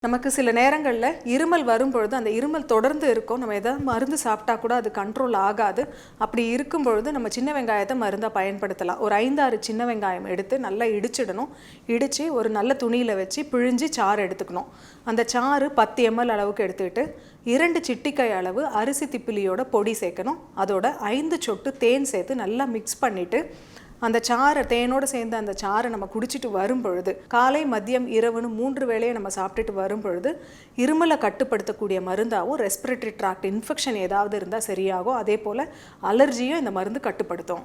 நமக்கு சில நேரங்களில் இருமல் வரும்பொழுது அந்த இருமல் தொடர்ந்து இருக்கும். நம்ம எதாவது மருந்து சாப்பிட்டா கூட அது கண்ட்ரோல் ஆகாது. அப்படி இருக்கும் பொழுது நம்ம சின்ன வெங்காயத்தை மருந்தாக பயன்படுத்தலாம். ஒரு 5-6 சின்ன வெங்காயம் எடுத்து நல்லா இடிச்சிடணும். இடித்து ஒரு நல்ல துணியில் வச்சு பிழிஞ்சு சாறு எடுத்துக்கணும். அந்த சாறு 10 ml அளவுக்கு எடுத்துக்கிட்டு 2 சிட்டிக்காய் அளவு அரிசி திப்பிலியோட பொடி சேர்க்கணும். அதோட 5 சொட்டு தேன் சேர்த்து நல்லா மிக்ஸ் பண்ணிவிட்டு அந்த சாறை தேனோடு சேர்ந்து அந்த சாறை நம்ம குடிச்சிட்டு வரும் பொழுது காலை மதியம் இரவுன்னு 3 வேளையை நம்ம சாப்பிட்டுட்டு வரும் பொழுது இருமலை கட்டுப்படுத்தக்கூடிய மருந்தாகவும் ரெஸ்பிரேட்டரி ட்ராக்ட் இன்ஃபெக்ஷன் ஏதாவது இருந்தால் சரியாகும். அதே போல் அலர்ஜியும் இந்த மருந்து கட்டுப்படுத்தும்.